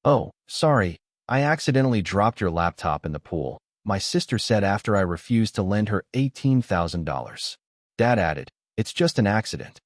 Oh, sorry, I accidentally dropped your laptop in the pool, my sister said after I refused to lend her $18,000. Dad added, it's just an accident.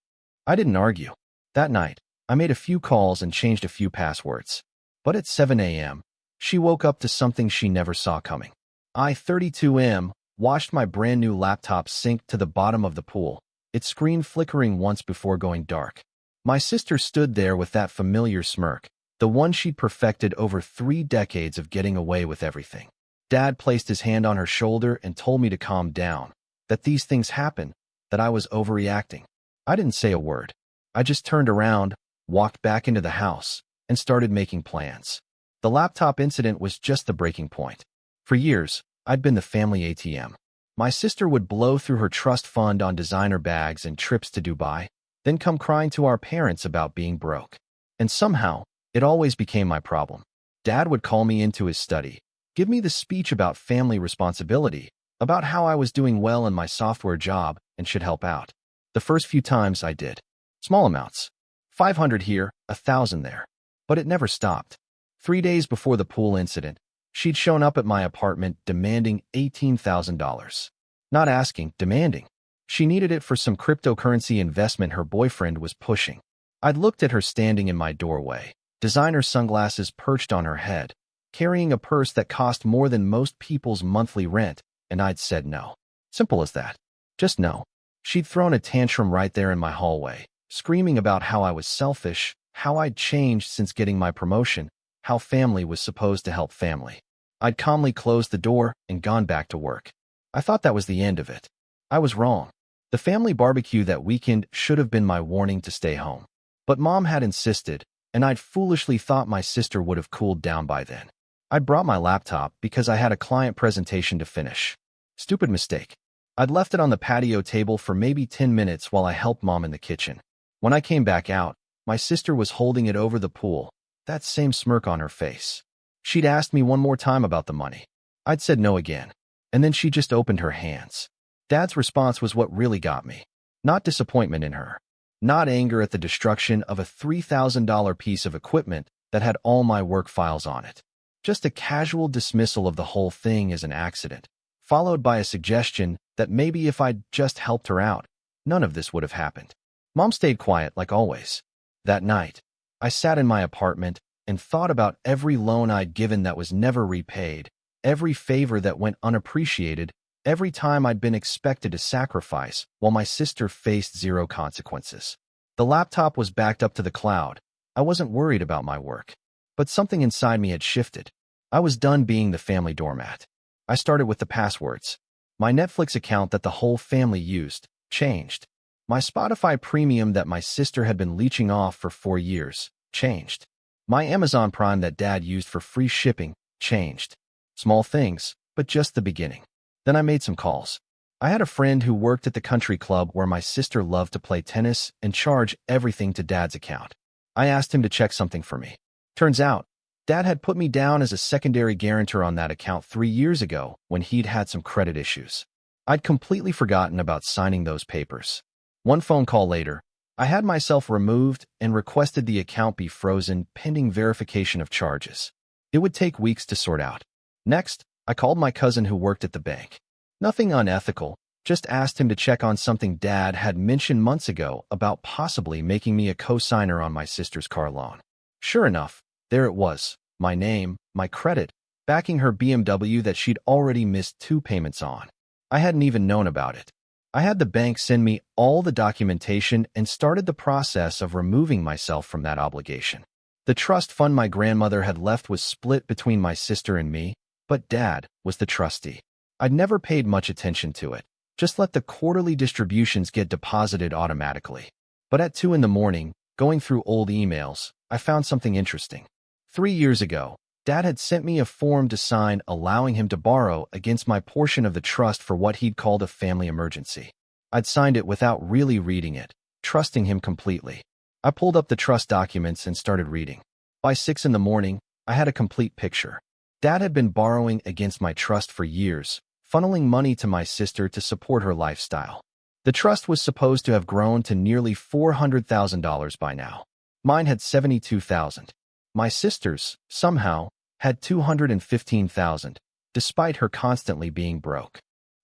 I didn't argue. That night, I made a few calls and changed a few passwords. But at 7 a.m., she woke up to something she never saw coming. I, 32M, watched my brand new laptop sink to the bottom of the pool, its screen flickering once before going dark. My sister stood there with that familiar smirk, the one she'd perfected over 3 decades of getting away with everything. Dad placed his hand on her shoulder and told me to calm down, that these things happen, that I was overreacting. I didn't say a word. I just turned around, walked back into the house, and started making plans. The laptop incident was just the breaking point. For years, I'd been the family ATM. My sister would blow through her trust fund on designer bags and trips to Dubai, then come crying to our parents about being broke. And somehow, it always became my problem. Dad would call me into his study, give me the speech about family responsibility, about how I was doing well in my software job and should help out. The first few times I did. Small amounts. 500 here, 1,000 there. But it never stopped. 3 days before the pool incident, she'd shown up at my apartment demanding $18,000. Not asking, demanding. She needed it for some cryptocurrency investment her boyfriend was pushing. I'd looked at her standing in my doorway, designer sunglasses perched on her head, carrying a purse that cost more than most people's monthly rent, and I'd said no. Simple as that. Just no. She'd thrown a tantrum right there in my hallway, screaming about how I was selfish, how I'd changed since getting my promotion, how family was supposed to help family. I'd calmly closed the door and gone back to work. I thought that was the end of it. I was wrong. The family barbecue that weekend should have been my warning to stay home. But Mom had insisted, and I'd foolishly thought my sister would have cooled down by then. I'd brought my laptop because I had a client presentation to finish. Stupid mistake. I'd left it on the patio table for maybe 10 minutes while I helped Mom in the kitchen. When I came back out, my sister was holding it over the pool, that same smirk on her face. She'd asked me one more time about the money. I'd said no again, and then she just opened her hands. Dad's response was what really got me. Not disappointment in her. Not anger at the destruction of a $3,000 piece of equipment that had all my work files on it. Just a casual dismissal of the whole thing as an accident, followed by a suggestion that maybe if I'd just helped her out, none of this would have happened. Mom stayed quiet like always. That night, I sat in my apartment and thought about every loan I'd given that was never repaid, every favor that went unappreciated, every time I'd been expected to sacrifice while my sister faced zero consequences. The laptop was backed up to the cloud. I wasn't worried about my work. But something inside me had shifted. I was done being the family doormat. I started with the passwords. My Netflix account that the whole family used changed. My Spotify premium that my sister had been leeching off for 4 years changed. My Amazon Prime that Dad used for free shipping changed. Small things, but just the beginning. Then I made some calls. I had a friend who worked at the country club where my sister loved to play tennis and charge everything to Dad's account. I asked him to check something for me. Turns out, Dad had put me down as a secondary guarantor on that account 3 years ago when he'd had some credit issues. I'd completely forgotten about signing those papers. One phone call later, I had myself removed and requested the account be frozen pending verification of charges. It would take weeks to sort out. Next, I called my cousin who worked at the bank. Nothing unethical, just asked him to check on something Dad had mentioned months ago about possibly making me a co-signer on my sister's car loan. Sure enough, there it was, my name, my credit, backing her BMW that she'd already missed 2 payments on. I hadn't even known about it. I had the bank send me all the documentation and started the process of removing myself from that obligation. The trust fund my grandmother had left was split between my sister and me, but Dad was the trustee. I'd never paid much attention to it, just let the quarterly distributions get deposited automatically. But at 2 in the morning, going through old emails, I found something interesting. 3 years ago, Dad had sent me a form to sign allowing him to borrow against my portion of the trust for what he'd called a family emergency. I'd signed it without really reading it, trusting him completely. I pulled up the trust documents and started reading. By 6 in the morning, I had a complete picture. Dad had been borrowing against my trust for years, funneling money to my sister to support her lifestyle. The trust was supposed to have grown to nearly $400,000 by now. Mine had $72,000. My sisters, somehow, had $215,000, despite her constantly being broke.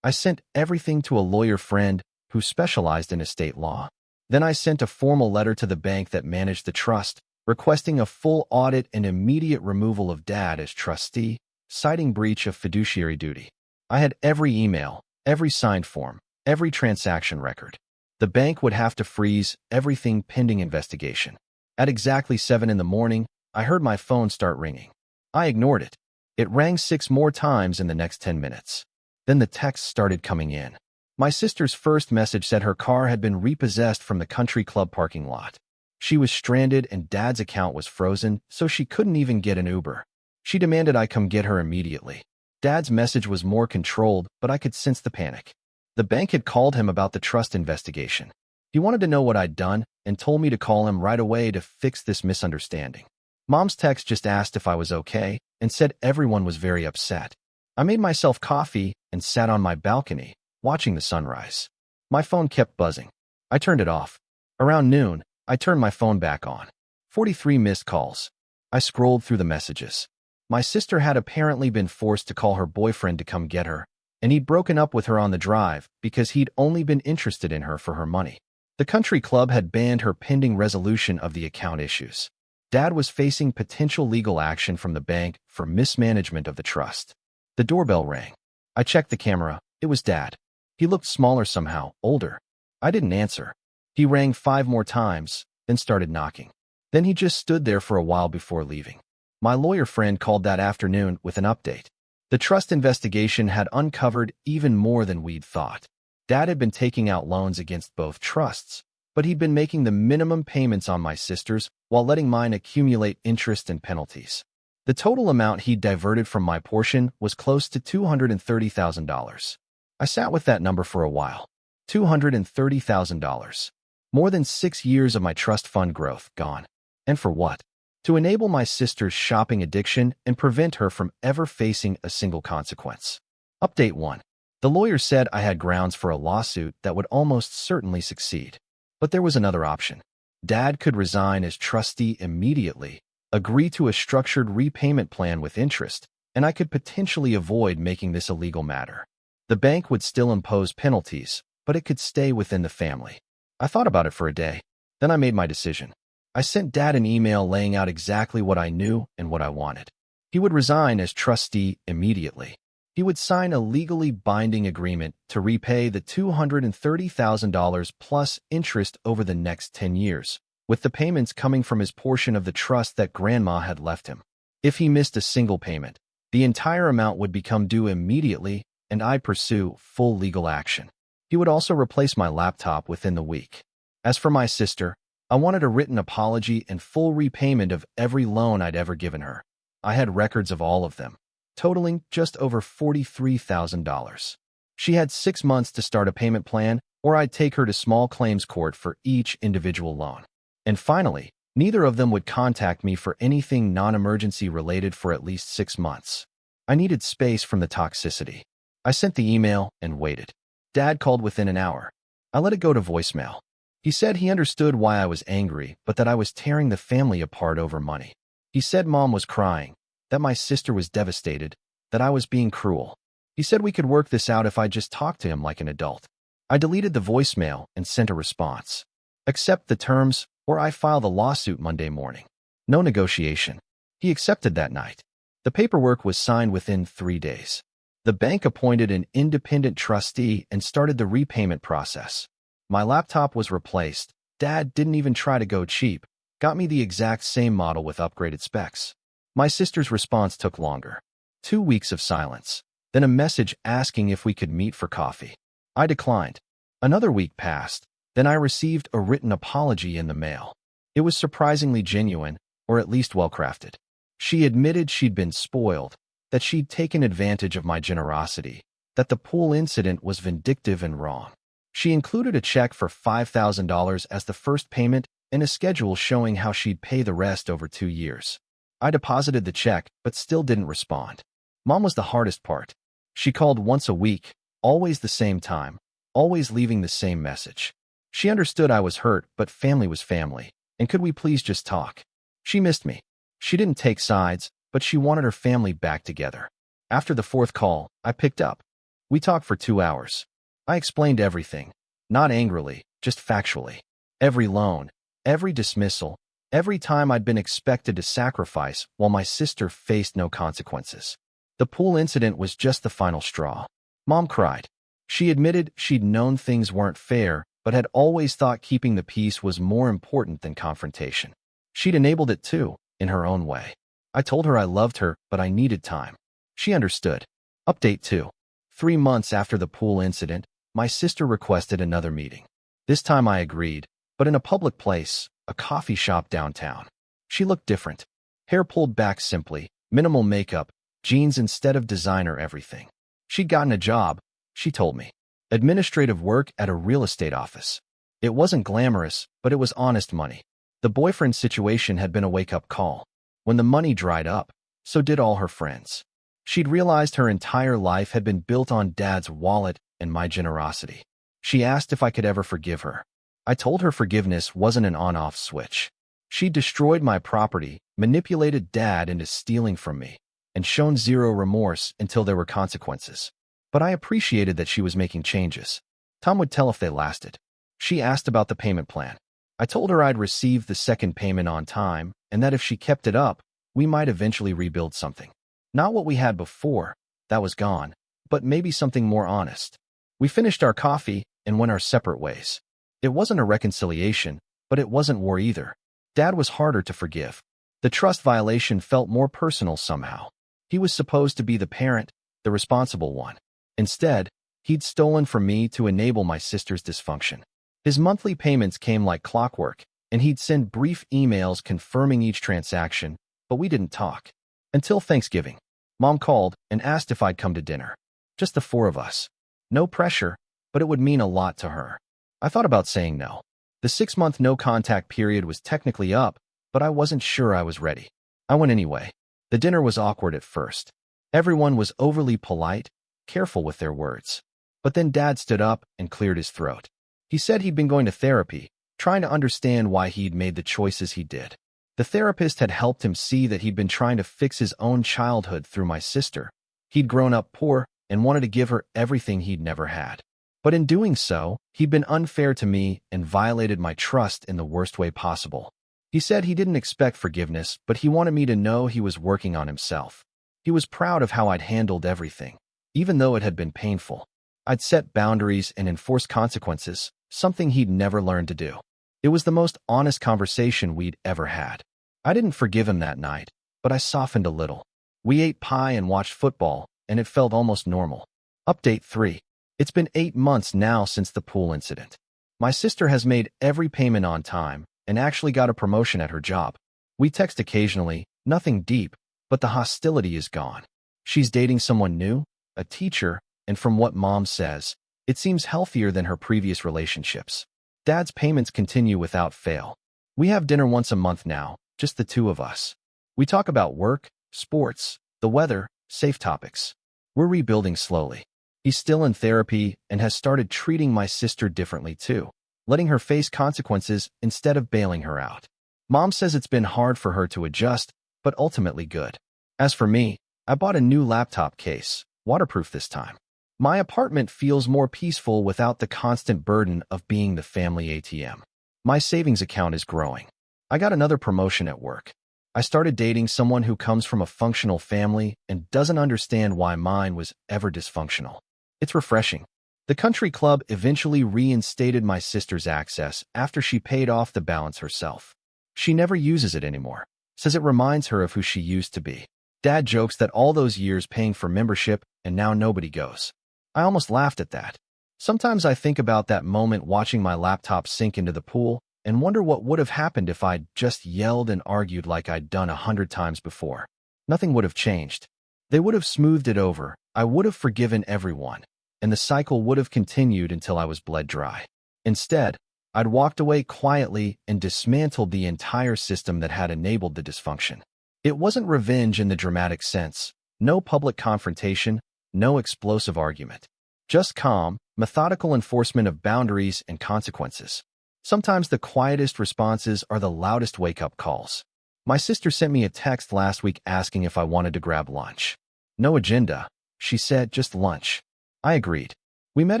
I sent everything to a lawyer friend who specialized in estate law. Then I sent a formal letter to the bank that managed the trust, requesting a full audit and immediate removal of Dad as trustee, citing breach of fiduciary duty. I had every email, every signed form, every transaction record. The bank would have to freeze everything pending investigation. At exactly 7 in the morning, I heard my phone start ringing. I ignored it. It rang 6 more times in the next 10 minutes. Then the texts started coming in. My sister's first message said her car had been repossessed from the country club parking lot. She was stranded and Dad's account was frozen, so she couldn't even get an Uber. She demanded I come get her immediately. Dad's message was more controlled, but I could sense the panic. The bank had called him about the trust investigation. He wanted to know what I'd done and told me to call him right away to fix this misunderstanding. Mom's text just asked if I was okay and said everyone was very upset. I made myself coffee and sat on my balcony, watching the sunrise. My phone kept buzzing. I turned it off. Around noon, I turned my phone back on. 43 missed calls. I scrolled through the messages. My sister had apparently been forced to call her boyfriend to come get her, and he'd broken up with her on the drive because he'd only been interested in her for her money. The country club had banned her pending resolution of the account issues. Dad was facing potential legal action from the bank for mismanagement of the trust. The doorbell rang. I checked the camera. It was Dad. He looked smaller somehow, older. I didn't answer. He rang 5 more times, then started knocking. Then he just stood there for a while before leaving. My lawyer friend called that afternoon with an update. The trust investigation had uncovered even more than we'd thought. Dad had been taking out loans against both trusts, but he'd been making the minimum payments on my sisters while letting mine accumulate interest and penalties. The total amount he'd diverted from my portion was close to $230,000. I sat with that number for a while. $230,000. More than 6 years of my trust fund growth gone. And for what? To enable my sister's shopping addiction and prevent her from ever facing a single consequence. Update 1. The lawyer said I had grounds for a lawsuit that would almost certainly succeed. But there was another option. Dad could resign as trustee immediately, agree to a structured repayment plan with interest, and I could potentially avoid making this a legal matter. The bank would still impose penalties, but it could stay within the family. I thought about it for a day. Then I made my decision. I sent Dad an email laying out exactly what I knew and what I wanted. He would resign as trustee immediately. He would sign a legally binding agreement to repay the $230,000 plus interest over the next 10 years, with the payments coming from his portion of the trust that Grandma had left him. If he missed a single payment, the entire amount would become due immediately and I'd pursue full legal action. He would also replace my laptop within the week. As for my sister, I wanted a written apology and full repayment of every loan I'd ever given her. I had records of all of them, totaling just over $43,000. She had 6 months to start a payment plan, or I'd take her to small claims court for each individual loan. And finally, neither of them would contact me for anything non-emergency related for at least 6 months. I needed space from the toxicity. I sent the email and waited. Dad called within an hour. I let it go to voicemail. He said he understood why I was angry, but that I was tearing the family apart over money. He said Mom was crying, that my sister was devastated, that I was being cruel. He said we could work this out if I just talked to him like an adult. I deleted the voicemail and sent a response. Accept the terms, or I file the lawsuit Monday morning. No negotiation. He accepted that night. The paperwork was signed within 3 days. The bank appointed an independent trustee and started the repayment process. My laptop was replaced. Dad didn't even try to go cheap, got me the exact same model with upgraded specs. My sister's response took longer. 2 weeks of silence, then a message asking if we could meet for coffee. I declined. Another week passed, then I received a written apology in the mail. It was surprisingly genuine, or at least well-crafted. She admitted she'd been spoiled, that she'd taken advantage of my generosity, that the pool incident was vindictive and wrong. She included a check for $5,000 as the first payment and a schedule showing how she'd pay the rest over 2 years. I deposited the check, but still didn't respond. Mom was the hardest part. She called once a week, always the same time, always leaving the same message. She understood I was hurt, but family was family, and could we please just talk? She missed me. She didn't take sides, but she wanted her family back together. After the fourth call, I picked up. We talked for 2 hours. I explained everything, not angrily, just factually. Every loan, every dismissal, every time I'd been expected to sacrifice while my sister faced no consequences. The pool incident was just the final straw. Mom cried. She admitted she'd known things weren't fair, but had always thought keeping the peace was more important than confrontation. She'd enabled it too, in her own way. I told her I loved her, but I needed time. She understood. Update 2. 3 months after the pool incident, my sister requested another meeting. This time I agreed, but in a public place, a coffee shop downtown. She looked different. Hair pulled back simply, minimal makeup, jeans instead of designer everything. She'd gotten a job, she told me. Administrative work at a real estate office. It wasn't glamorous, but it was honest money. The boyfriend situation had been a wake-up call. When the money dried up, so did all her friends. She'd realized her entire life had been built on Dad's wallet and my generosity. She asked if I could ever forgive her. I told her forgiveness wasn't an on-off switch. She'd destroyed my property, manipulated Dad into stealing from me, and shown zero remorse until there were consequences. But I appreciated that she was making changes. Tom would tell if they lasted. She asked about the payment plan. I told her I'd received the second payment on time, and that if she kept it up, we might eventually rebuild something. Not what we had before, that was gone, but maybe something more honest. We finished our coffee and went our separate ways. It wasn't a reconciliation, but it wasn't war either. Dad was harder to forgive. The trust violation felt more personal somehow. He was supposed to be the parent, the responsible one. Instead, he'd stolen from me to enable my sister's dysfunction. His monthly payments came like clockwork, and he'd send brief emails confirming each transaction, but we didn't talk. Until Thanksgiving. Mom called and asked if I'd come to dinner. Just the 4 of us. No pressure, but it would mean a lot to her. I thought about saying no. The 6-month no-contact period was technically up, but I wasn't sure I was ready. I went anyway. The dinner was awkward at first. Everyone was overly polite, careful with their words. But then Dad stood up and cleared his throat. He said he'd been going to therapy, trying to understand why he'd made the choices he did. The therapist had helped him see that he'd been trying to fix his own childhood through my sister. He'd grown up poor and wanted to give her everything he'd never had. But in doing so, he'd been unfair to me and violated my trust in the worst way possible. He said he didn't expect forgiveness, but he wanted me to know he was working on himself. He was proud of how I'd handled everything, even though it had been painful. I'd set boundaries and enforced consequences, something he'd never learned to do. It was the most honest conversation we'd ever had. I didn't forgive him that night, but I softened a little. We ate pie and watched football, and it felt almost normal. Update 3. It's been 8 months now since the pool incident. My sister has made every payment on time and actually got a promotion at her job. We text occasionally, nothing deep, but the hostility is gone. She's dating someone new, a teacher, and from what Mom says, it seems healthier than her previous relationships. Dad's payments continue without fail. We have dinner once a month now, just the 2 of us. We talk about work, sports, the weather, safe topics. We're rebuilding slowly. He's still in therapy and has started treating my sister differently too, letting her face consequences instead of bailing her out. Mom says it's been hard for her to adjust, but ultimately good. As for me, I bought a new laptop case, waterproof this time. My apartment feels more peaceful without the constant burden of being the family ATM. My savings account is growing. I got another promotion at work. I started dating someone who comes from a functional family and doesn't understand why mine was ever dysfunctional. It's refreshing. The country club eventually reinstated my sister's access after she paid off the balance herself. She never uses it anymore, says it reminds her of who she used to be. Dad jokes that all those years paying for membership and now nobody goes. I almost laughed at that. Sometimes I think about that moment watching my laptop sink into the pool and wonder what would have happened if I'd just yelled and argued like I'd done 100 times before. Nothing would have changed. They would have smoothed it over, I would have forgiven everyone, and the cycle would have continued until I was bled dry. Instead, I'd walked away quietly and dismantled the entire system that had enabled the dysfunction. It wasn't revenge in the dramatic sense, no public confrontation, no explosive argument. Just calm, methodical enforcement of boundaries and consequences. Sometimes the quietest responses are the loudest wake-up calls. My sister sent me a text last week asking if I wanted to grab lunch. No agenda, she said, just lunch. I agreed. We met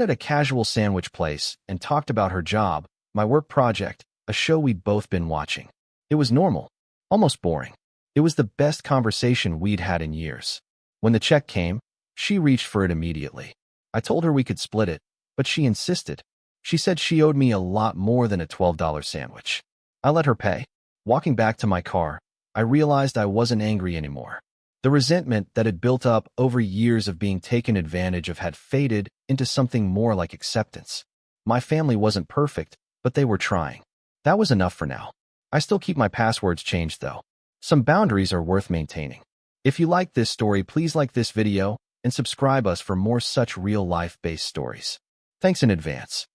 at a casual sandwich place and talked about her job, my work project, a show we'd both been watching. It was normal, almost boring. It was the best conversation we'd had in years. When the check came, she reached for it immediately. I told her we could split it, but she insisted. She said she owed me a lot more than a $12 sandwich. I let her pay. Walking back to my car, I realized I wasn't angry anymore. The resentment that had built up over years of being taken advantage of had faded into something more like acceptance. My family wasn't perfect, but they were trying. That was enough for now. I still keep my passwords changed though. Some boundaries are worth maintaining. If you like this story, please like this video and subscribe us for more such real-life-based stories. Thanks in advance.